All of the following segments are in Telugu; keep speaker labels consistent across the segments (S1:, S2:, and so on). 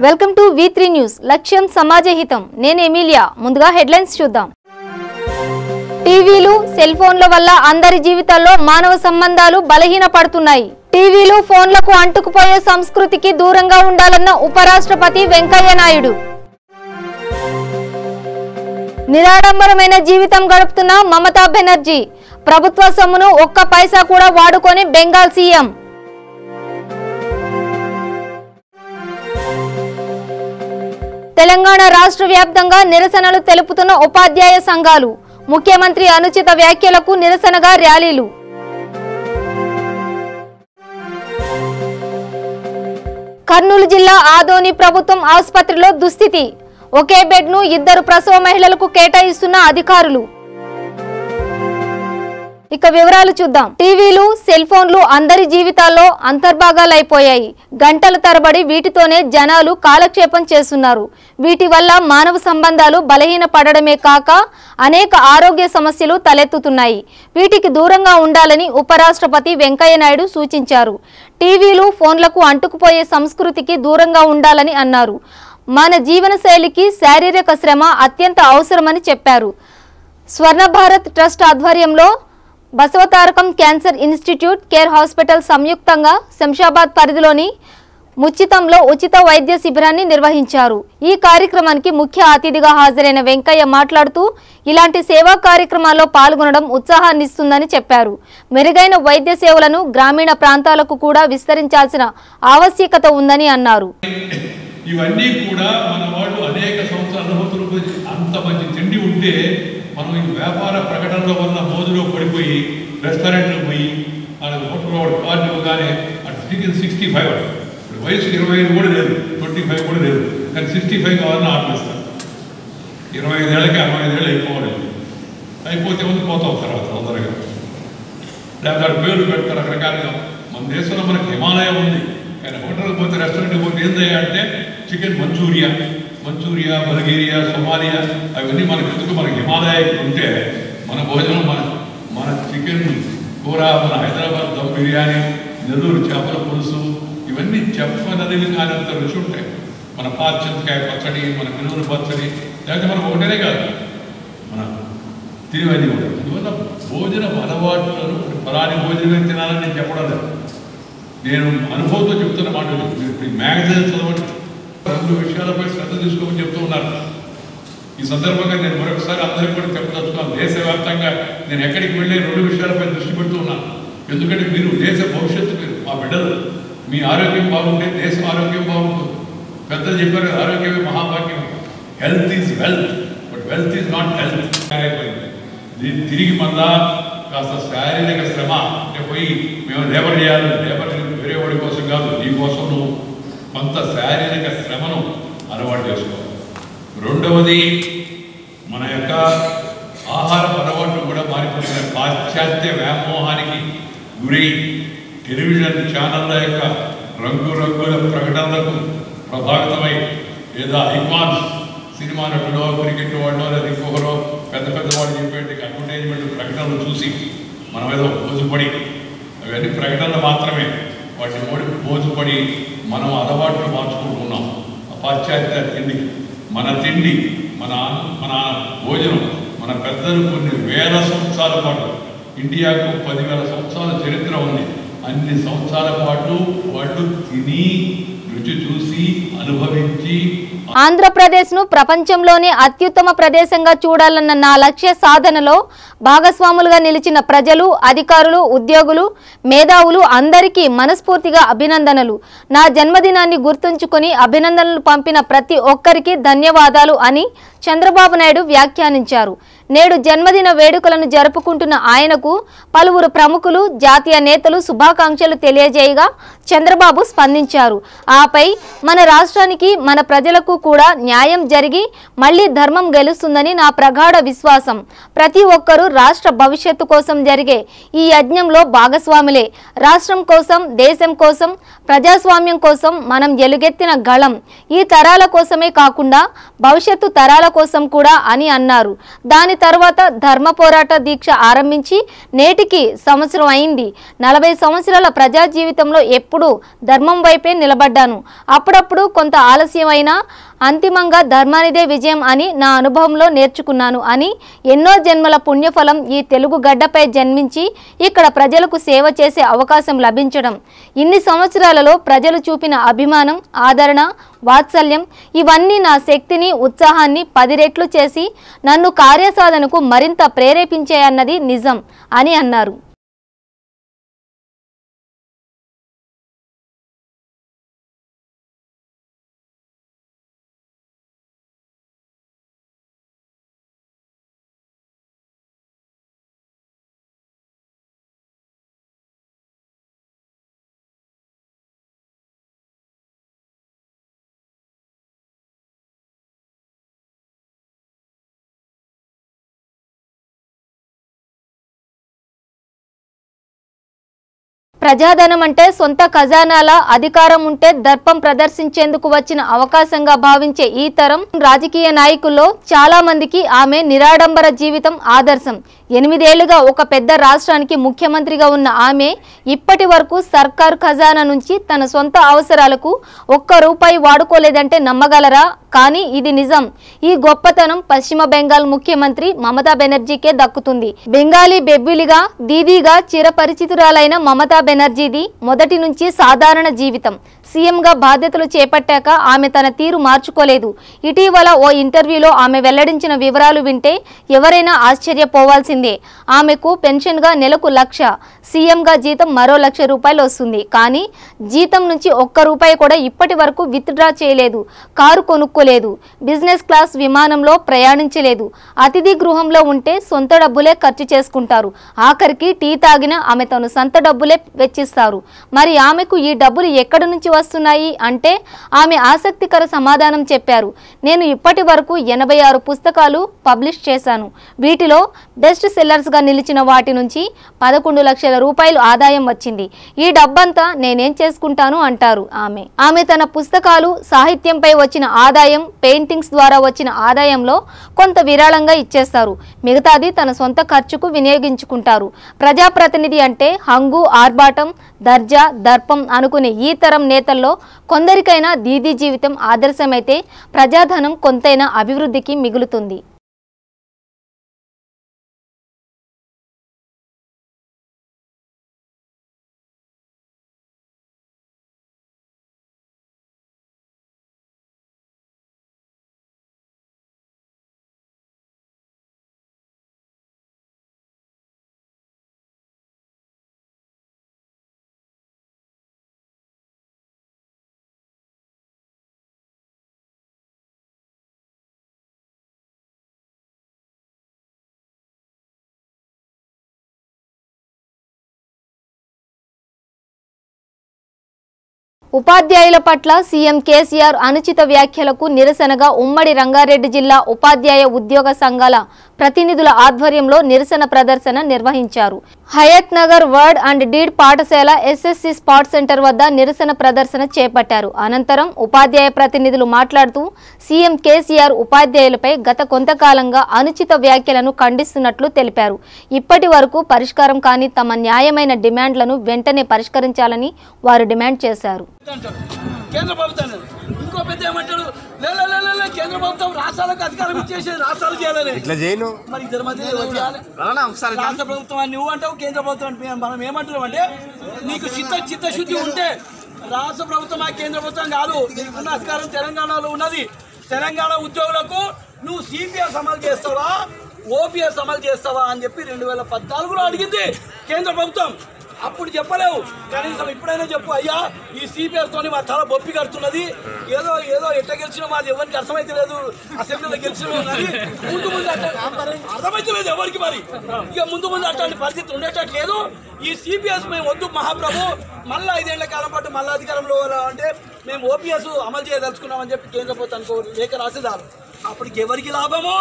S1: Welcome to V3 news. లక్ష్యం సమాజహితం. నేను ఎమిలియా. ముందుగా హెడ్లైన్స్ చూద్దాం. టీవీలు, సెల్ ఫోన్ల వల్ల అందరి జీవితాల్లో మానవ సంబంధాలు బలహీనపడుతున్నాయి. టీవీలు, ఫోన్లకు అంటుకుపోయే సంస్కృతికి దూరంగా ఉండాలన్న ఉపరాష్ట్రపతి వెంకయ్య నాయుడు. నిరాడంబరమైన జీవితం గడుపుతున్న మమతా బెనర్జీ. ప్రభుత్వ సొమ్మును ఒక్క పైసా కూడా వాడుకొని బెంగాల్ సీఎం. తెలంగాణ రాష్ట్ర వ్యాప్తంగా నిరసనలు తెలుపుతున్న ఉపాధ్యాయ సంఘాలు. ముఖ్యమంత్రి అనుచిత వ్యాఖ్యలకు నిరసనగా ర్యాలీలు. కర్నూలు జిల్లా ఆదోని ప్రభుత్వం ఆసుపత్రిలో దుస్థితి. ఒకే బెడ్ ను 2 ప్రసవ మహిళలకు కేటాయిస్తున్న అధికారులు. ఇక వివరాలు చూద్దాం. టీవీలు, సెల్ ఫోన్లు అందరి జీవితాల్లో అంతర్భాగాలైపోయాయి. గంటల తరబడి వీటితోనే జనాలు కాలక్షేపం చేస్తున్నారు. వీటి వల్ల మానవ సంబంధాలు బలహీనపడడమే కాక అనేక ఆరోగ్య సమస్యలు తలెత్తుతున్నాయి. వీటికి దూరంగా ఉండాలని ఉపరాష్ట్రపతి వెంకయ్య నాయుడు సూచించారు. టీవీలు, ఫోన్లకు అంటుకుపోయే సంస్కృతికి దూరంగా ఉండాలని అన్నారు. మన జీవన శైలికి శారీరక శ్రమ అత్యంత అవసరమని చెప్పారు. స్వర్ణ భారత్ ట్రస్ట్ ఆధ్వర్యంలో Basavatarakam cancer institute, care hospital సంయుక్తంగా శంషాబాద్ పరిధిలోని ముచ్చితంలో ఉచిత వైద్య శిబిరాన్ని నిర్వహించారు. ఈ కార్యక్రమానికి ముఖ్య అతిథిగా హాజరైన వెంకయ్య మాట్లాడుతూ ఇలాంటి సేవా కార్యక్రమాల్లో పాల్గొనడం ఉత్సాహాన్నిస్తుందని చెప్పారు. మెరుగైన వైద్య సేవలను గ్రామీణ ప్రాంతాలకు కూడా విస్తరించాల్సిన ఆవశ్యకత ఉందని అన్నారు.
S2: ఇవన్నీ కూడా మన వాళ్ళు అనేక సంవత్సరాల అనుభూతులు అంత మంచి తిండి ఉంటే మనం ఈ వ్యాపార ప్రకటనల వల్ల మోజులో పడిపోయి రెస్టారెంట్లకు పోయి హోటల్ కార్డు ఇవ్వగానే అటు చికెన్ 65 ఇప్పుడు వయసు 25 కూడా లేదు, 25 కూడా లేదు, కానీ 65 కావాలని ఆర్డర్ ఇస్తారు. 25 ఏళ్ళకి 65 ఏళ్ళు అయిపోవాలి. అయిపోతే ముందు పోతాం తర్వాత తొందరగా. లేకపోతే పేర్లు పెడతారు రకరకాలుగా. మన దేశంలో మనకి హిమాలయం ఉంది, కానీ హోటల్కి పోతే రెస్టారెంట్కి పోతే ఏందయ్యా అంటే చికెన్ మంచూరియా, బల్గేరియా, సోమాలియా అవన్నీ మనకు ఎందుకు? మనకి హిమాలయాకి ఉంటే మన భోజనం, మన చికెన్ కూర, మన హైదరాబాద్ దమ్ బిర్యానీ, నెల్లూరు చేపల పులుసు, ఇవన్నీ చెప్పనది కానంత రుచి ఉంటాయి. మన పాచింతకాయ పచ్చడి, మన పిల్లల పచ్చడి, లేకపోతే మనకు ఒకటేనే కాదు మన తినేవన్నీ కూడా. అందువల్ల భోజన అలవాట్లను ఫలాని భోజనమే తినాలని నేను చెప్పడం లేదు. నేను అనుభవంతో చెప్తున్న మాట. మ్యాగజైన్స్ చదవండి, 2 విషయాలపై శ్రద్ధ తీసుకోమని చెప్తూ ఉన్నారు. ఈ సందర్భంగా నేను మరొకసారి అందరికీ కూడా చెప్పదలుచుకున్నాను. దేశవ్యాప్తంగా నేను ఎక్కడికి వెళ్ళి 2 విషయాలపై దృష్టి పెడుతూ ఉన్నాను. ఎందుకంటే మీరు దేశ భవిష్యత్తు, మీరు మా బిడ్డలు. మీ ఆరోగ్యం బాగుంటే దేశం ఆరోగ్యం బాగుంటుంది. పెద్దలు చెప్పారు ఆరోగ్యమే మహాభాగ్యం. Health is wealth, but wealth is not health. దీన్ని తిరిగి మళ్ళా కాస్త శారీరక శ్రమ అంటే పోయి మేము లేబర్ చేయాలి, లేబర్ వేరే వాడి కోసం కాదు, నీ కోసం నువ్వు కొంత శారీరక శ్రమను అలవాటు చేసుకోవాలి. రెండవది, మన యొక్క ఆహార అలవాట్లు కూడా మారిపోతున్న పాశ్చాత్య వ్యామోహానికి గురై టెలివిజన్ ఛానళ్ళ యొక్క రంగురంగుల ప్రకటనలకు ప్రభావితమై లేదా ఐకాన్స్ సినిమా నటులో, క్రికెట్ వాడిలో, లేదా ఇంకొకరో పెద్ద వాళ్ళు చెప్పేటి అడ్వర్టైజ్మెంట్ ప్రకటనలు చూసి మనం ఏదో మోజుపడి, అవన్నీ ప్రకటనలు మాత్రమే, వాటిని మోజుపడి మనం అలవాట్లు మార్చుకుంటున్నాం. పాశ్చాత్య తిండి, మన తిండి, మన భోజనం, మన పెద్దలు కొన్ని వేల సంవత్సరాల పాటు, ఇండియాకు 10,000 సంవత్సరాల చరిత్ర ఉంది. అన్ని సంవత్సరాల పాటు వాళ్ళు తిని రుచి చూసి అనుభవించి
S1: ఆంధ్రప్రదేశ్ ను ప్రపంచంలోనే అత్యుత్తమ ప్రదేశంగా చూడాలన్న నా లక్ష్య సాధనలో భాగస్వాములుగా నిలిచిన ప్రజలు, అధికారులు, ఉద్యోగులు, మేధావులు అందరికీ మనస్ఫూర్తిగా అభినందనలు. నా జన్మదినాన్ని గుర్తుంచుకొని అభినందనలు పంపిన ప్రతి ఒక్కరికి ధన్యవాదాలు అని చంద్రబాబు నాయుడు వ్యాఖ్యానించారు. నేడు జన్మదిన వేడుకలను జరుపుకుంటున్న ఆయనకు పలువురు ప్రముఖులు, జాతీయ నేతలు శుభాకాంక్షలు తెలియజేయగా చంద్రబాబు స్పందించారు. ఆపై మన రాష్ట్రానికి, మన ప్రజలకు కూడా న్యాయం జరిగి మళ్లీ ధర్మం గెలుస్తుందని నా ప్రగాఢ విశ్వాసం. ప్రతి ఒక్కరూ రాష్ట్ర భవిష్యత్తు కోసం జరిగే ఈ యజ్ఞంలో భాగస్వాములే. రాష్ట్రం కోసం, దేశం కోసం, ప్రజాస్వామ్యం కోసం మనం ఎలుగెత్తిన గళం ఈ తరాల కోసమే కాకుండా భవిష్యత్తు తరాల కోసం కూడా అని అన్నారు. దాని తర్వాత ధర్మ పోరాట దీక్ష ఆరంభించి నేటికి సంవత్సరం అయింది. 40 సంవత్సరాల ప్రజా జీవితంలో ఎప్పుడూ ధర్మం వైపే నిలబడ్డాను. అప్పుడప్పుడు కొంత ఆలస్యమైనా అంతిమంగా ధర్మానిదే విజయం అని నా అనుభవంలో నేర్చుకున్నాను అని, ఎన్నో జన్మల పుణ్యఫలం ఈ తెలుగు గడ్డపై జన్మించి ఇక్కడ ప్రజలకు సేవ చేసే అవకాశం లభించడం, ఇన్ని సంవత్సరాలలో ప్రజలు చూపిన అభిమానం, ఆదరణ, వాత్సల్యం ఇవన్నీ నా శక్తిని, ఉత్సాహాన్ని 10 రెట్లు చేసి నన్ను కార్యసాధనకు మరింత ప్రేరేపించాయన్నది నిజం అని అన్నారు. ప్రజాధనం అంటే సొంత ఖజానాల అధికారం ఉంటే దర్పం ప్రదర్శించేందుకు వచ్చిన అవకాశంగా భావించే ఈ తరం రాజకీయ నాయకుల్లో చాలా మందికి ఆమె నిరాడంబర జీవితం ఆదర్శం. 8 ఏళ్లుగా ఒక పెద్ద రాష్ట్రానికి ముఖ్యమంత్రిగా ఉన్న ఆమె ఇప్పటి వరకు సర్కార్ ఖజానా నుంచి తన సొంత అవసరాలకు ₹1 వాడుకోలేదంటే నమ్మగలరా? కానీ ఇది నిజం. ఈ గొప్పతనం పశ్చిమ బెంగాల్ ముఖ్యమంత్రి మమతా బెనర్జీకే దక్కుతుంది. బెంగాలీ బెబ్బిలిగా దీదీగా చిరపరిచితురాలైన మమతా బెనర్జీది మొదటి నుంచి సాధారణ జీవితం. సీఎంగా బాధ్యతలు చేపట్టాక ఆమె తన తీరు మార్చుకోలేదు. ఇటీవల ఓ ఇంటర్వ్యూలో ఆమె వెల్లడించిన వివరాలు వింటే ఎవరైనా ఆశ్చర్యపోవాల్సిందే. ఆమెకు పెన్షన్గా నెలకు ₹1,00,000, సీఎంగా జీతం మరో ₹1,00,000 వస్తుంది. కానీ జీతం నుంచి ₹1 కూడా ఇప్పటి వరకు విత్డ్రా చేయలేదు, కారు కొనుక్కోలేదు, బిజినెస్ క్లాస్ విమానంలో ప్రయాణించలేదు, అతిథి గృహంలో ఉంటే సొంత డబ్బులే ఖర్చు చేసుకుంటారు. ఆఖరికి టీ తాగినా ఆమె తన సొంత డబ్బులే వెచ్చిస్తారు. మరి ఆమెకు ఈ డబ్బులు ఎక్కడి నుంచి వస్తున్నాయి అంటే ఆమె ఆసక్తికర సమాధానం చెప్పారు. నేను ఇప్పటి వరకు 86 పుస్తకాలు పబ్లిష్ చేశాను. వీటిలో బెస్ట్ సెల్లర్స్గా నిలిచిన వాటి నుంచి ₹11 లక్షల ఆదాయం వచ్చింది. ఈ డబ్బంతా నేనేం చేసుకుంటాను అంటారు ఆమె తన పుస్తకాలు, సాహిత్యంపై వచ్చిన ఆదాయం, పెయింటింగ్స్ ద్వారా వచ్చిన ఆదాయంలో కొంత విరాళంగా ఇచ్చేస్తారు. మిగతాది తన సొంత ఖర్చుకు వినియోగించుకుంటారు. ప్రజాప్రతినిధి అంటే హంగు, ఆర్భాటం, దర్జా, దర్పం అనుకునే ఈ తరం నేతల్లో కొందరికైనా దీదీ జీవితం ఆదర్శమైతే ప్రజాధనం కొంతైనా అభివృద్ధికి మిగులుతుంది. ఉపాధ్యాయుల పట్ల సీఎం కేసీఆర్ అనుచిత వ్యాఖ్యలకు నిరసనగా ఉమ్మడి రంగారెడ్డి జిల్లా ఉపాధ్యాయ ఉద్యోగ సంఘాల ప్రతినిధుల ఆధ్వర్యంలో నిరసన ప్రదర్శన నిర్వహించారు. Hayath Nagar word and deed పాఠశాల ఎస్ఎస్సి స్పాట్ సెంటర్ వద్ద నిరసన ప్రదర్శన చేపట్టారు. అనంతరం ఉపాధ్యాయ ప్రతినిధులు మాట్లాడుతూ సీఎం కేసీఆర్ ఉపాధ్యాయులపై గత కొంతకాలంగా అనుచిత వ్యాఖ్యలను ఖండిస్తున్నట్లు తెలిపారు. ఇప్పటి వరకు పరిష్కారం కాని తమ న్యాయమైన డిమాండ్లను వెంటనే పరిష్కరించాలని వారు డిమాండ్ చేశారు.
S3: కేంద్ర ప్రభుత్వం ఇంకో పెద్ద ఏమంటాడు, కేంద్ర ప్రభుత్వం రాష్ట్రాలకు అధికారం ఇచ్చేసి రాష్ట్రాలు చేయాలని ఇట్లా చేయను. మరి ఇద్దరి మధ్య రాష్ట్ర ప్రభుత్వం నువ్వు అంటావు, కేంద్ర ప్రభుత్వం మనం ఏమంటున్నాం అంటే నీకు చిత్తశుద్ధి ఉంటే రాష్ట్ర ప్రభుత్వం కేంద్ర ప్రభుత్వం కాదు, నీకున్న అధికారం తెలంగాణలో ఉన్నది. తెలంగాణ ఉద్యోగులకు నువ్వు సిపిఎస్ అమలు చేస్తావా, ఓపీఎస్ అమలు చేస్తావా అని చెప్పి 2014లో అడిగింది కేంద్ర ప్రభుత్వం. అప్పుడు చెప్పలేవు, కనీసం ఇప్పుడైనా చెప్పు, అయ్యా ఈ సిపిఎస్ తోని మా తల బొప్పి కడుతున్నది, ఏదో ఎట్లా గెలిచినా మాది ఎవరికి అర్థమైతే లేదు, అసెంబ్లీలో గెలిచిన ముందు అర్థమైతే లేదు ఎవరికి. మరి ఇక ముందు అట్లాంటి పరిస్థితి ఉండేటట్టు లేదు. ఈ సిపిఎస్ మేము వద్దు మహాప్రభు, మళ్ళీ 5 ఏళ్ల కాలం పాటు మళ్ళీ అధికారంలో అంటే మేము ఓపీఎస్ అమలు చేయదలుచుకున్నామని చెప్పి కేంద్ర ప్రభుత్వానికి లేఖ రాసేదారు. అప్పటికి ఎవరికి లాభము?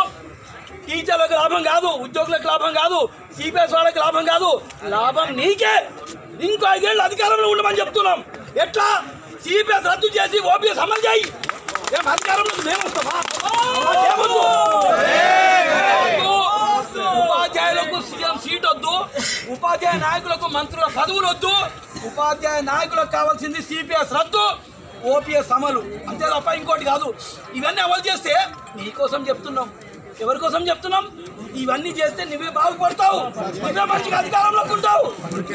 S3: టీచర్లకు లాభం కాదు, ఉద్యోగులకు లాభం కాదు, సిపిఎస్ వాళ్ళకి లాభం కాదు, లాభం నీకే. ఇంకో 5 ఏళ్ళు అధికారంలో ఉండమని చెప్తున్నాం. ఎట్లా? సిపిఎస్ రద్దు చేసి ఓపీఎస్ అమలు చేయి. ఏం అధికారంలోకి మేము వస్తామా? ఉపాధ్యాయులకు సీఎం సీట్ వద్దు, ఉపాధ్యాయ నాయకులకు మంత్రుల పదవులు వద్దు, ఉపాధ్యాయ నాయకులకు కావాల్సింది సిపిఎస్ రద్దు, ఓపీఎస్ అమలు, అంతే తప్ప ఇంకోటి కాదు. ఇవన్నీ అమలు చేస్తే నీకోసం చెప్తున్నాం, ఎవరి కోసం చెప్తున్నాం? ఇవన్నీ చేస్తే నువ్వే బాగుపడతావు, నువ్వే మంచిగా అధికారంలోకి ఉంటావు.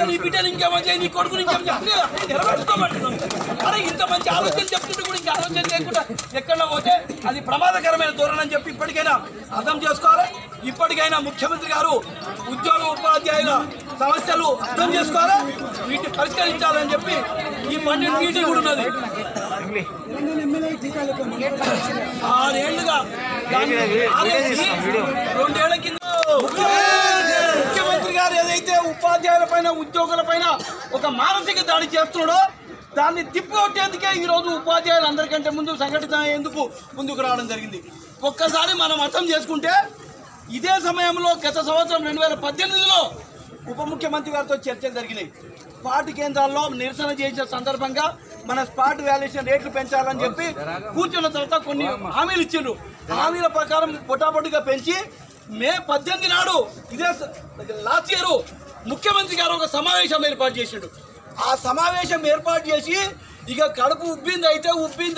S3: నీ బిడ్డలు ఇంకేమో చేయి, నీ కొడుకుని ఇంకేమో చెప్పి నెరవేర్చుకోమంటున్నాం. అరే ఇంత మంచి ఆలోచన చెప్తుంటే కూడా ఇంకా ఆలోచన చేయకుండా ఎక్కడ పోతే అది ప్రమాదకరమైన ధోరణి అని చెప్పి ఇప్పటికైనా అర్థం చేసుకోవాలి. ఇప్పటికైనా ముఖ్యమంత్రి గారు ఉద్యోగ ఉపాధ్యాయుల సమస్యలు అర్థం చేసుకోవాలి, వీటిని పరిష్కరించాలని చెప్పి ఈ 12 మీటింగ్ కూడా ఉన్నది. 6 ఏళ్లుగా 2 ఏళ్ల కింద ముఖ్యమంత్రి గారు ఏదైతే ఉపాధ్యాయుల పైన ఉద్యోగుల పైన ఒక మానసిక దాడి చేస్తున్నాడో దాన్ని తిప్పికొట్టేందుకే ఈరోజు ఉపాధ్యాయులు అందరికంటే ముందు సంఘటిత ఎందుకు ముందుకు రావడం జరిగింది. ఒక్కసారి మనం అర్థం చేసుకుంటే ఇదే సమయంలో గత సంవత్సరం 2018లో ఉప ముఖ్యమంత్రి గారితో చర్చలు జరిగినాయి. స్పాట్ కేంద్రాల్లో నిరసన చేసిన సందర్భంగా మన స్పాట్ వాల్యుయేషన్ రేట్లు పెంచాలని చెప్పి కూర్చున్న తర్వాత కొన్ని హామీలు ఇచ్చిండ్రు. హామీల ప్రకారం పొటాపొటిగా పెంచి మే 18 నాడు ఇదే లాస్ట్ ఇయర్ ముఖ్యమంత్రి గారు ఒక సమావేశం ఏర్పాటు చేసిండు. ఆ సమావేశం ఏర్పాటు చేసి ఇక కడుపు ఉబ్బింది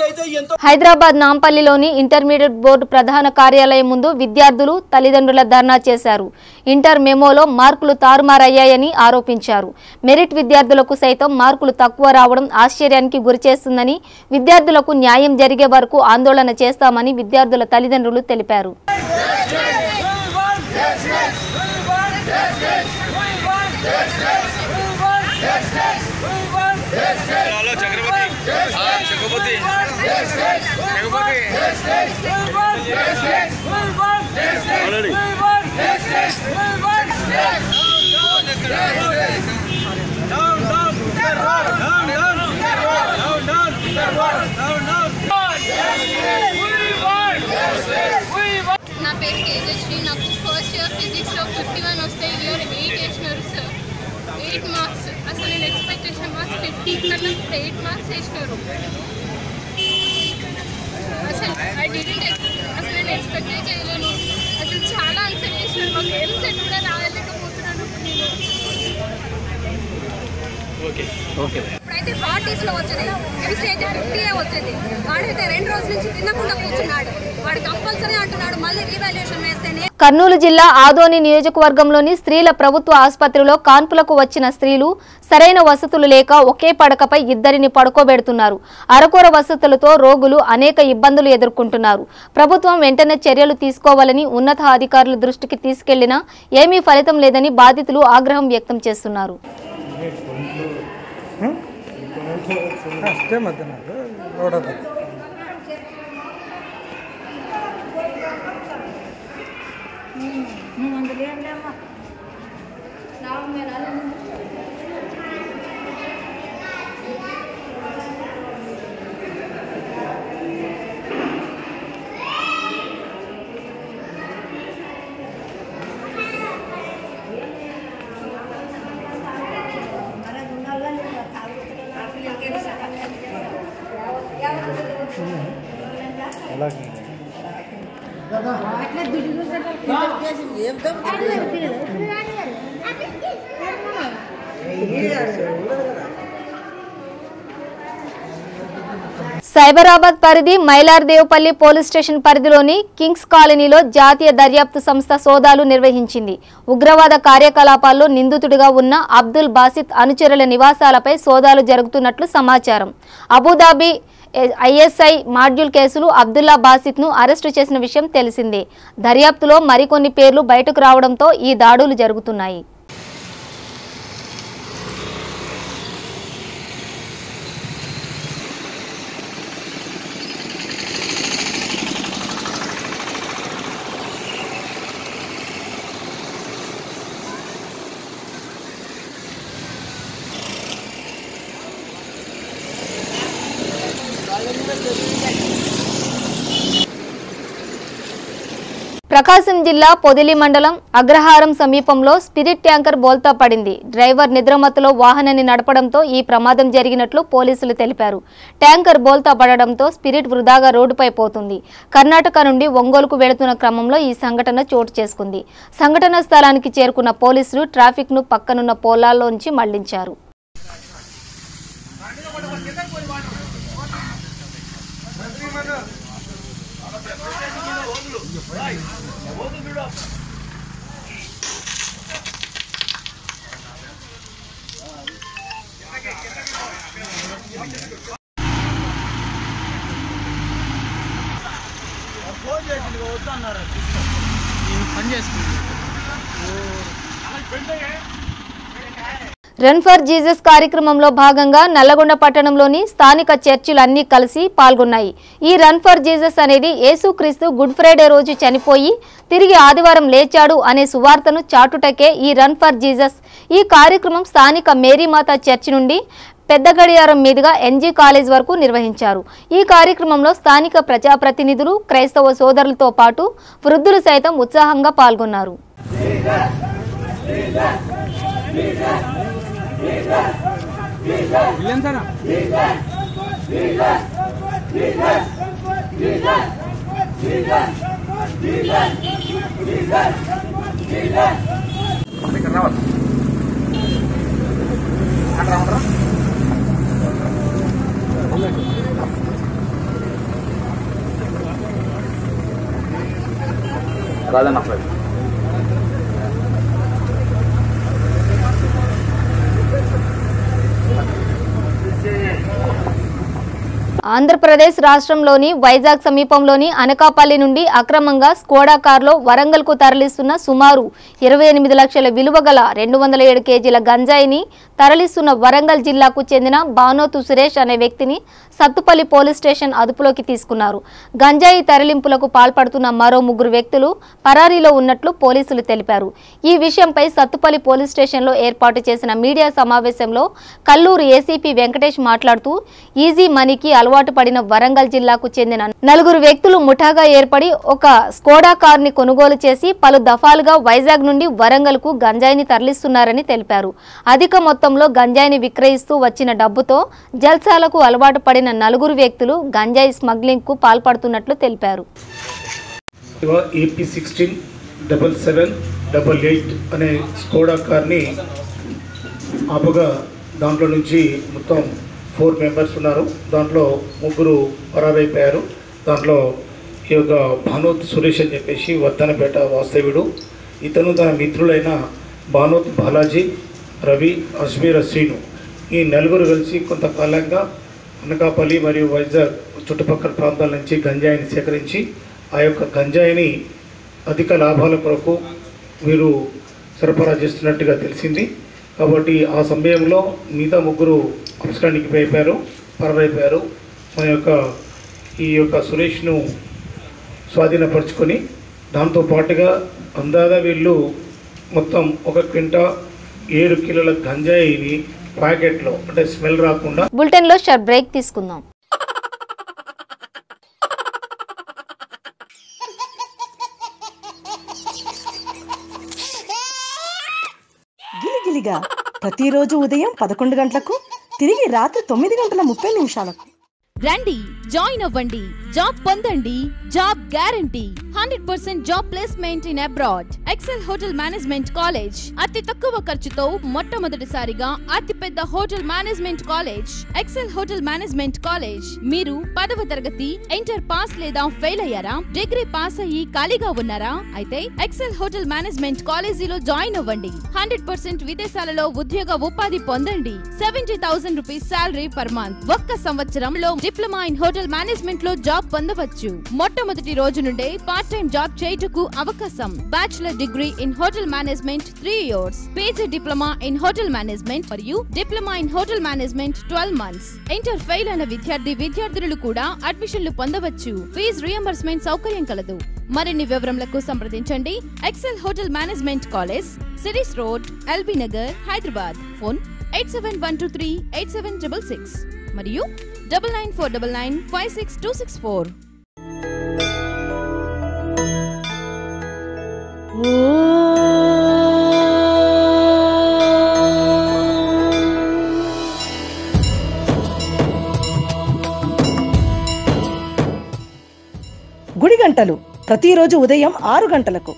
S3: అయితే ఎంతో.
S1: హైదరాబాద్ నాంపల్లిలోని ఇంటర్మీడియట్ బోర్డు ప్రధాన కార్యాలయం ముందు విద్యార్థులు తల్లిదండ్రుల ధర్నా చేశారు. ఇంటర్ మెమోలో మార్కులు తారుమారయ్యాయని ఆరోపించారు. మెరిట్ విద్యార్థులకు సైతం మార్కులు తక్కువ రావడం ఆశ్చర్యానికి గురిచేస్తుందని, విద్యార్థులకు న్యాయం జరిగే వరకు ఆందోళన చేస్తామని విద్యార్థుల తల్లిదండ్రులు తెలిపారు.
S4: నా పేరు తేజశ్రీ. నాకు ఫస్ట్ ఇయర్ ఫిజిక్స్లో 51 వస్తాయి. ఇయర్ 8 వేసినారు సార్. 8 మార్క్స్ అసలు నేను ఎక్స్పెక్ట్ చేసిన మార్క్స్ 50 కన్నా 8 మార్క్స్ వేసినారు. అసలు అసలు నేను ఎక్స్పెక్ట్ చేయలేను. అసలు చాలా ఆన్సర్ చేసినారు. మాకు ఏం సెట్ కూడా రాయలేకపోతున్నాను నేను. ఇప్పుడైతే 40sలో వచ్చేది, కెమిస్ట్రీ అయితే 50 వచ్చేది. వాడైతే 2 రోజుల నుంచి తినకుండా కూర్చున్నాడు. వాడు కంపల్సరీ అంటున్నాడు మళ్ళీ రీవాల్యుయేషన్ వేస్తేనే.
S1: కర్నూలు జిల్లా ఆదోని నియోజకవర్గంలోని స్త్రీల ప్రభుత్వ ఆసుపత్రిలో కాన్పులకు వచ్చిన స్త్రీలు సరైన వసతులు లేక ఒకే పడకపై ఇద్దరిని పడుకోబెడుతున్నారు. అరకొర వసతులతో రోగులు అనేక ఇబ్బందులు ఎదుర్కొంటున్నారు. ప్రభుత్వం వెంటనే చర్యలు తీసుకోవాలని ఉన్నతాధికారుల దృష్టికి తీసుకెళ్లినా ఏమీ ఫలితం లేదని బాధితులు ఆగ్రహం వ్యక్తం చేస్తున్నారు. సైబరాబాద్ పరిధి మైలార్దేవపల్లి పోలీస్ స్టేషన్ పరిధిలోని కింగ్స్ కాలనీలో జాతీయ దర్యాప్తు సంస్థ సోదాలు నిర్వహించింది. ఉగ్రవాద కార్యకలాపాల్లో నిందితుడిగా ఉన్న అబ్దుల్ బాసిత్ అనుచరుల నివాసాలపై సోదాలు జరుగుతున్నట్లు సమాచారం. అబుదాబి ఐఎస్ఐ మాడ్యూల్ కేసులు అబ్దుల్లా బాసిత్ను అరెస్టు చేసిన విషయం తెలిసిందే. దర్యాప్తులో మరికొన్ని పేర్లు బయటకు రావడంతో ఈ దాడులు జరుగుతున్నాయి. ప్రకాశం జిల్లా పొదిలి మండలం అగ్రహారం సమీపంలో స్పిరిట్ ట్యాంకర్ బోల్తా పడింది. డ్రైవర్ నిద్రమత్తులో వాహనాన్ని నడపడంతో ఈ ప్రమాదం జరిగినట్లు పోలీసులు తెలిపారు. ట్యాంకర్ బోల్తా పడడంతో స్పిరిట్ వృధాగా రోడ్డుపై పోతుంది. కర్ణాటక నుండి ఒంగోలుకు వెళుతున్న క్రమంలో ఈ సంఘటన చోటు చేసుకుంది. సంఘటన స్థలానికి చేరుకున్న పోలీసులు ట్రాఫిక్ ను పక్కనున్న పొలాల్లోంచి మళ్లించారు. రన్ ఫర్ జీసస్ కార్యక్రమంలో భాగంగా నల్లగొండ పట్టణంలోని స్థానిక చర్చిలు అన్ని కలిసి పాల్గొన్నాయి. ఈ రన్ ఫర్ జీసస్ అనేది యేసుక్రీస్తు గుడ్ ఫ్రైడే రోజు చనిపోయి తిరిగి ఆదివారం లేచాడు అనే సువార్తను చాటుటకే ఈ రన్ ఫర్ జీసస్. ఈ కార్యక్రమం స్థానిక మేరీమాత చర్చి నుండి పెద్ద గడియారం మీదుగా ఎన్జీ కాలేజ్ వరకు నిర్వహించారు. ఈ కార్యక్రమంలో స్థానిక ప్రజాప్రతినిధులు, క్రైస్తవ సోదరులతో పాటు వృద్ధులు సైతం ఉత్సాహంగా పాల్గొన్నారు. ఆంధ్రప్రదేశ్ రాష్ట్రంలోని వైజాగ్ సమీపంలోని అనకాపల్లి నుండి అక్రమంగా స్కోడా కారులో వరంగల్కు తరలిస్తున్న సుమారు 28 లక్షల విలువ గల 207 కేజీల గంజాయిని తరలిస్తున్న వరంగల్ జిల్లాకు చెందిన బానోతు సురేష్ అనే వ్యక్తిని సత్తుపల్లి పోలీస్ స్టేషన్ అదుపులోకి తీసుకున్నారు. గంజాయి తరలింపులకు పాల్పడుతున్న మరో 3 వ్యక్తులు పరారీలో ఉన్నట్లు పోలీసులు తెలిపారు. ఈ విషయంపై సత్తుపల్లి పోలీస్ స్టేషన్లో ఏర్పాటు చేసిన మీడియా సమావేశంలో కల్లూరు ఏసీపీ వెంకటేష్ మాట్లాడుతూ ఈజీ మనీకి అలవాటు పడిన వరంగల్ జిల్లాకు చెందిన 4 వ్యక్తులు ముఠాగా ఏర్పడి ఒక స్కోడా కారుని కొనుగోలు చేసి పలు దఫాలుగా వైజాగ్ నుండి వరంగల్ కు గంజాయిని తరలిస్తున్నారని తెలిపారు. అధిక మొత్తంలో గంజాయిని విక్రయిస్తూ వచ్చిన డబ్బుతో జల్సాలకు అలవాటు పడిన 4 వ్యక్తులు గంజాయి స్మగ్లింగ్ కు పాల్పడుతున్నట్లు తెలిపారు.
S5: AP167788 అనే స్కోడా కార్ని ఆపుగా దాంట్లో నుంచి మొత్తం 4 మెంబర్స్ ఉన్నారు. దాంట్లో 3 పరారైపోయారు. దాంట్లో ఈ యొక్క భానోత్ సురేష్ అని చెప్పేసి వర్ధనపేట వాస్తవ్యుడు. ఇతను తన మిత్రులైన భానోత్ బాలాజీ, రవి, అజ్మీర్ శ్రీను ఈ 4 కలిసి కొంతకాలంగా అనకాపల్లి మరియు వైజాగ్ చుట్టుపక్కల ప్రాంతాల నుంచి గంజాయిని సేకరించి ఆ యొక్క గంజాయిని అధిక లాభాల కొరకు వీరు సరఫరా చేస్తున్నట్టుగా తెలిసింది. కాబట్టి ఆ సమయంలో మిగతా 3 అప్స్కాండింగ్కి పరారైపోయారు. మన యొక్క ఈ యొక్క సురేష్ను స్వాధీనపరుచుకొని దాంతో పాటుగా అందాదా వీళ్ళు మొత్తం 1 క్వింటా 7 కిలోల గంజాయిని ప్యాకెట్లో అంటే స్మెల్ రాకుండా.
S1: బులెటిన్ లో షార్ట్ బ్రేక్ తీసుకుందాం.
S6: గిలిగిలిగా ప్రతిరోజు ఉదయం 11 గంటలకు తిరిగి రాత్రి 9:30
S7: రండి, జాయిన్ అవ్వండి, జాబ్ పొందండి, job guarantee 100% job placement in abroad. Excel hotel management college అతి తక్కువ ఖర్చుతో మొట్టమొదటిసారిగా అతిపెద్ద hotel management college Excel hotel management college. మీరు 10వ తరగతి ఇంటర్ పాస్ లేదా ఫెయిల్ అయ్యారా? డిగ్రీ పాస్ అయ్యి ఖాళీగా ఉన్నారా? అయితే ఎక్సెల్ హోటల్ మేనేజ్మెంట్ కాలేజీలో జాయిన్ అవ్వండి. 100% విదేశాలలో ఉద్యోగ ఉపాధి పొందండి. 70,000 రూపీస్ సాలరీ పర్ మంత్. ఒక్క సంవత్సరంలో డిప్లొమా ఇన్ హోటల్ మేనేజ్మెంట్ లో జాబ్ పొందవచ్చు. మొట్టమొదటి రోజు నుండే పార్ట్ టైం జాబ్ చేయుటకు అవకాశం. Bachelor degree in hotel management 3 years, PG diploma in hotel management మరియు diploma in hotel management 12 months. Inter fail అయిన విద్యార్థులు కూడా అడ్మిషన్లు పొందవచ్చు. ఫీజు రియంబర్స్మెంట్ సౌకర్యం కలదు. మరిన్ని వివరములకు సంప్రదించండి. Excel hotel management college, series road, LB Nagar, Hyderabad. Phone 8712387666 మరియు 9949956264.
S6: గుడి గంటలు ప్రతిరోజు ఉదయం 6 గంటలకు.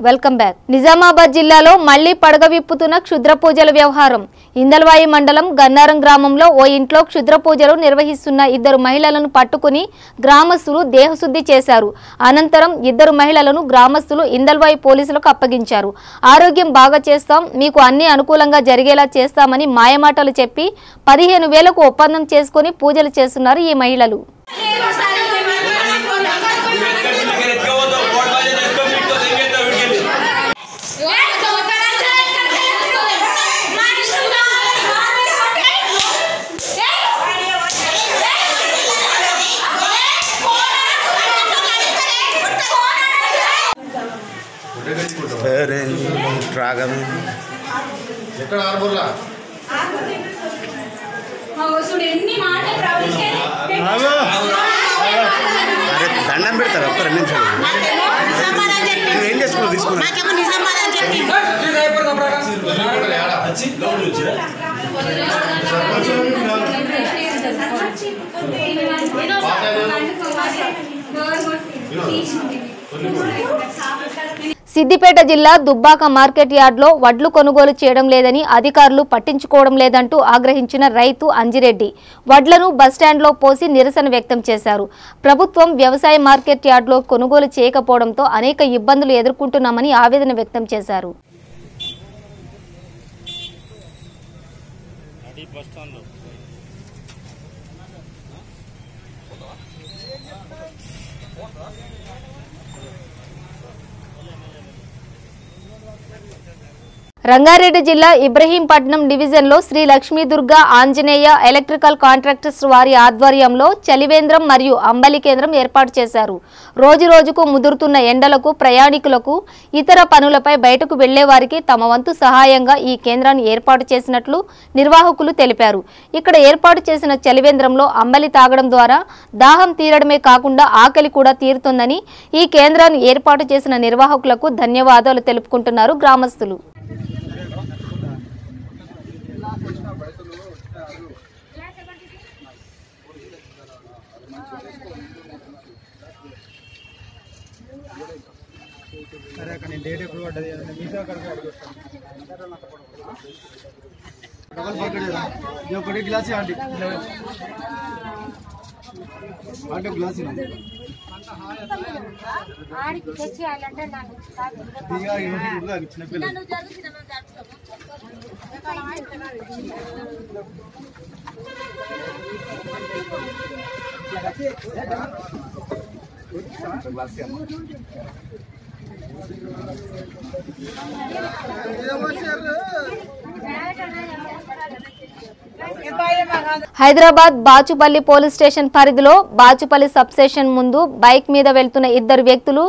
S1: Welcome back. నిజామాబాద్ జిల్లాలో మళ్లీ పడగ విప్పుతున్న క్షుద్ర పూజల వ్యవహారం. ఇందల్వాయి మండలం గన్నారం గ్రామంలో ఓ ఇంట్లో క్షుద్ర పూజలు నిర్వహిస్తున్న 2 మహిళలను పట్టుకుని గ్రామస్తులు దేహశుద్ధి చేశారు. అనంతరం 2 మహిళలను గ్రామస్తులు ఇందల్వాయి పోలీసులకు అప్పగించారు. ఆరోగ్యం బాగా చేస్తాం, మీకు అన్ని అనుకూలంగా జరిగేలా చేస్తామని మాయమాటలు చెప్పి 15,000కు ఒప్పందం చేసుకుని పూజలు చేస్తున్నారు ఈ మహిళలు.
S8: దండం పెడతారు ఒక్క 2 నిమిషాలు. ఏం చేసుకున్నావు తీసుకున్నా
S1: సిద్దిపేట జిల్లా దుబ్బాక మార్కెట్ యార్డ్లో వడ్లు కొనుగోలు చేయడం లేదని అధికారులు పట్టించుకోవడం లేదంటూ ఆగ్రహించిన రైతు అంజిరెడ్డి వడ్లను బస్టాండ్లో పోసి నిరసన వ్యక్తం చేశారు. ప్రభుత్వం వ్యవసాయ మార్కెట్ యార్డ్లో కొనుగోలు చేయకపోవడంతో అనేక ఇబ్బందులు ఎదుర్కొంటున్నామని ఆవేదన వ్యక్తం చేశారు. రంగారెడ్డి జిల్లా ఇబ్రహీంపట్నం డివిజన్లో శ్రీ లక్ష్మీ దుర్గా ఆంజనేయ ఎలక్ట్రికల్ కాంట్రాక్టర్స్ వారి ఆధ్వర్యంలో చలివేంద్రం మరియు అంబలి కేంద్రం ఏర్పాటు చేశారు. రోజురోజుకు ముదురుతున్న ఎండలకు ప్రయాణికులకు ఇతర పనులపై బయటకు వెళ్లే వారికి తమ వంతు సహాయంగా ఈ కేంద్రాన్ని ఏర్పాటు చేసినట్లు నిర్వాహకులు తెలిపారు. ఇక్కడ ఏర్పాటు చేసిన చలివేంద్రంలో అంబలి తాగడం ద్వారా దాహం తీరడమే కాకుండా ఆకలి కూడా తీరుతుందని ఈ కేంద్రాన్ని ఏర్పాటు చేసిన నిర్వాహకులకు ధన్యవాదాలు తెలుపుకుంటున్నారు గ్రామస్తులు.
S9: గ్లాస్
S1: హైదరాబాద్ బాచుపల్లి పోలీస్ స్టేషన్ పరిధిలో బాచుపల్లి సబ్ స్టేషన్ ముందు బైక్ మీద వెళ్తున్న 2 వ్యక్తులు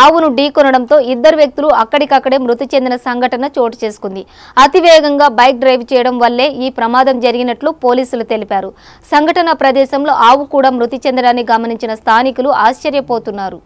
S1: ఆవును ఢీకొనడంతో 2 వ్యక్తులు అక్కడికక్కడే మృతి చెందిన సంఘటన చోటు చేసుకుంది. అతివేగంగా బైక్ డ్రైవ్ చేయడం వల్లే ఈ ప్రమాదం జరిగినట్లు పోలీసులు తెలిపారు. సంఘటన ప్రదేశంలో ఆవు కూడా మృతి చెందడాన్ని గమనించిన స్థానికులు ఆశ్చర్యపోతున్నారు.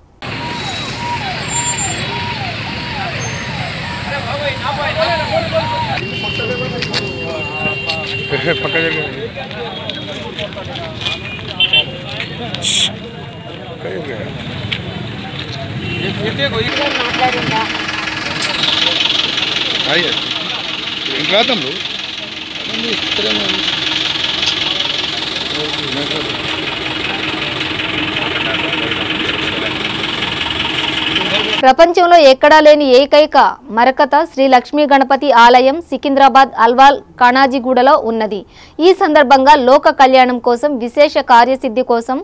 S1: ప్రపంచంలో ఎక్కడా లేని ఏకైక మరకత శ్రీ లక్ష్మీ గణపతి ఆలయం సికింద్రాబాద్ అల్వాల్ కానాజీగూడలో ఉన్నది. ఈ సందర్భంగా లోక కళ్యాణం కోసం విశేష కార్యసిద్ధి కోసం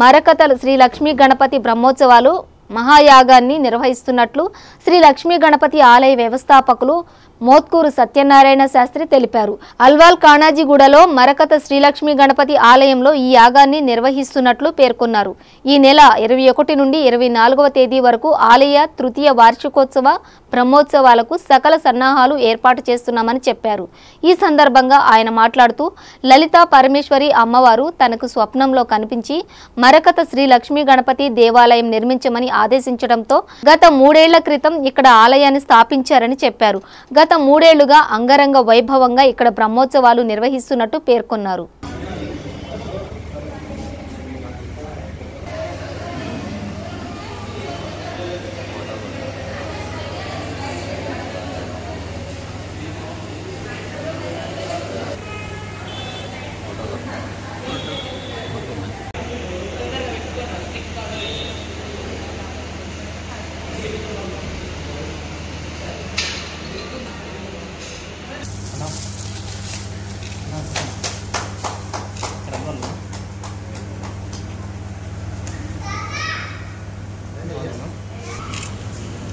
S1: మరకత శ్రీ లక్ష్మీ గణపతి బ్రహ్మోత్సవాలు మహాయాగాన్ని నిర్వహిస్తున్నట్లు శ్రీ లక్ష్మీ గణపతి ఆలయ వ్యవస్థాపకులు మోత్కూరు సత్యనారాయణ శాస్త్రి తెలిపారు. అల్వాల్ కాణాజీగూడలో మరకత శ్రీలక్ష్మి గణపతి ఆలయంలో ఈ యాగాన్ని నిర్వహిస్తున్నట్లు పేర్కొన్నారు. ఈ నెల 21 నుండి 24వ తేదీ వరకు ఆలయ తృతీయ వార్షికోత్సవ బ్రహ్మోత్సవాలకు సకల సన్నాహాలు ఏర్పాటు చేస్తున్నామని చెప్పారు. ఈ సందర్భంగా ఆయన మాట్లాడుతూ లలితా పరమేశ్వరి అమ్మవారు తనకు స్వప్నంలో కనిపించి మరకత శ్రీలక్ష్మి గణపతి దేవాలయం నిర్మించమని ఆదేశించడంతో గత 3 ఏళ్ల క్రితం ఇక్కడ ఆలయాన్ని స్థాపించారని చెప్పారు. గత 3 ఏళ్లుగా అంగరంగ వైభవంగా ఇక్కడ బ్రహ్మోత్సవాలు నిర్వహిస్తున్నట్టు పేర్కొన్నారు.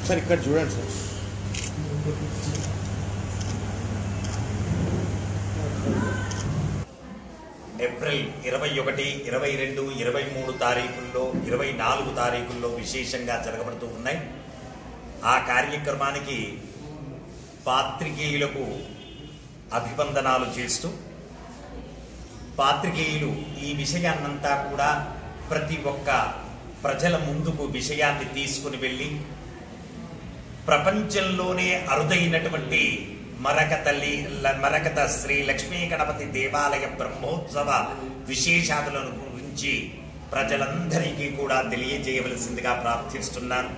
S9: సార్ ఇక్కడ చూడండి సార్.
S10: ఏప్రిల్ 21, 22, 23 తారీఖుల్లో 24 తారీఖుల్లో విశేషంగా జరగబడుతూ ఉన్నాయి. ఆ కార్యక్రమానికి పాత్రికేయులకు అభివందనాలు చేస్తూ పాత్రికేయులు ఈ విషయాన్నంతా కూడా ప్రతి ఒక్క ప్రజల ముందుకు విషయాన్ని తీసుకుని వెళ్ళి ప్రపంచంలోనే అరుదైనటువంటి మరకత శ్రీ లక్ష్మీ గణపతి దేవాలయ బ్రహ్మోత్సవ విశేషాలను గురించి ప్రజలందరికీ కూడా తెలియజేయవలసిందిగా ప్రార్థిస్తున్నాను.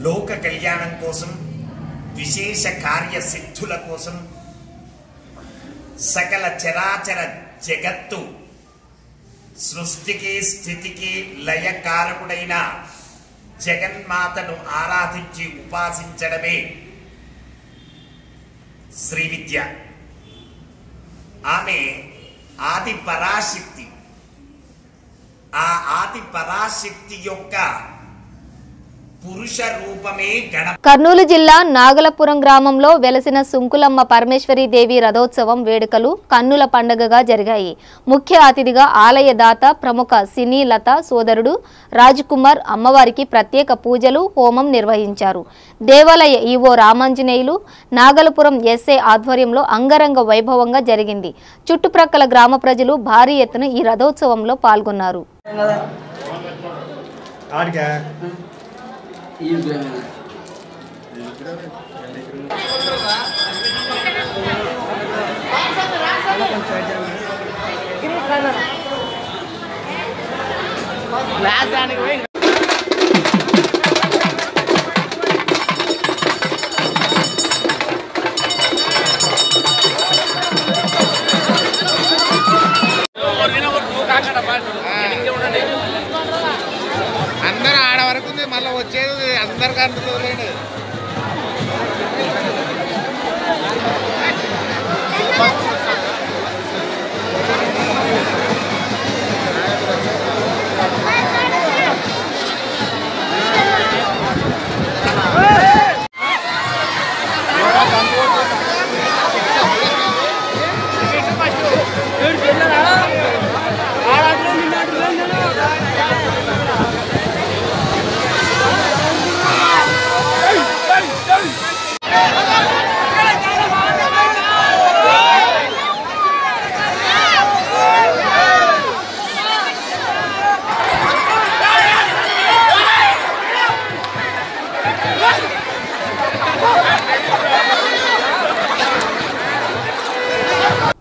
S10: లోక కళ్యాణం కోసం, విశేష కార్యసిద్ధుల కోసం సకల చరాచర జగత్తు సృష్టికి స్థితికి లయకారకుడైన జగన్మాతను ఆరాధించి ఉపాసించడమే శ్రీ విద్య. ఆమె ఆది పరాశక్తి. ఆ ఆది పరాశక్తి యొక్క పురుష రూపమే
S1: కర్నూలు జిల్లా నాగలపురం గ్రామంలో వెలసిన సుంకులమ్మ పరమేశ్వరి దేవి రథోత్సవం వేడుకలు కన్నుల పండుగగా జరిగాయి. ముఖ్య అతిథిగా ఆలయ దాత ప్రముఖ సినీ లత సోదరుడు రాజ్కుమార్ అమ్మవారికి ప్రత్యేక పూజలు, హోమం నిర్వహించారు. దేవాలయ ఈవో రామాంజనేయులు, నాగలపురం ఎస్ఐ ఆధ్వర్యంలో అంగరంగ వైభవంగా జరిగింది. చుట్టుప్రక్కల గ్రామ ప్రజలు భారీ ఎత్తున ఈ రథోత్సవంలో పాల్గొన్నారు.
S9: అందరూ ఆడ వరకు మళ్ళీ వచ్చేది అందరికి అందుకోలేండి.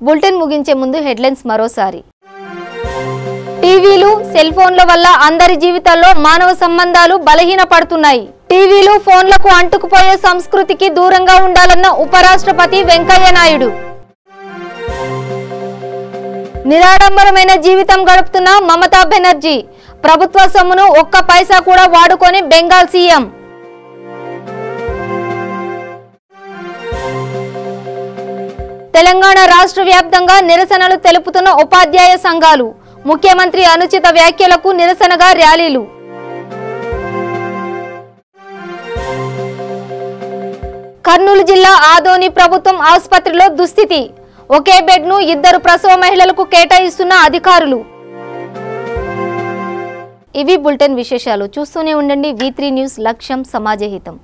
S9: బులెటిన్ ముగించే ముందు హెడ్లైన్స్ మరోసారి. టీవీలు, సెల్ ఫోన్ల వల్ల అందరి జీవితాల్లో మానవ సంబంధాలు బలహీనపడుతున్నాయి. టీవీలు, ఫోన్లకు అంటుకుపోయే సంస్కృతికి దూరంగా ఉండాలన్న ఉపరాష్ట్రపతి వెంకయ్య నాయుడు. నిరాడంబరమైన జీవితం గడుపుతున్న మమతా బెనర్జీ. ప్రభుత్వ సొమ్మును ఒక్క పైసా కూడా వాడుకొని బెంగాల్ సీఎం. తెలంగాణ రాష్ట్ర వ్యాప్తంగా నిరసనలు తెలుపుతున్న ఉపాధ్యాయ సంఘాలు. ముఖ్యమంత్రి అనుచిత వ్యాఖ్యలకు నిరసనగా ర్యాలీలు.
S1: కర్నూలు జిల్లా ఆదోని ప్రభుత్వం ఆసుపత్రిలో దుస్థితి. ఒకే బెడ్ను 2 ప్రసవ మహిళలకు కేటాయిస్తున్న అధికారులు. ఇవి బులెటిన్ విశేషాలు. చూస్తూనే ఉండండి V3 న్యూస్. లక్ష్యం సమాజహితం.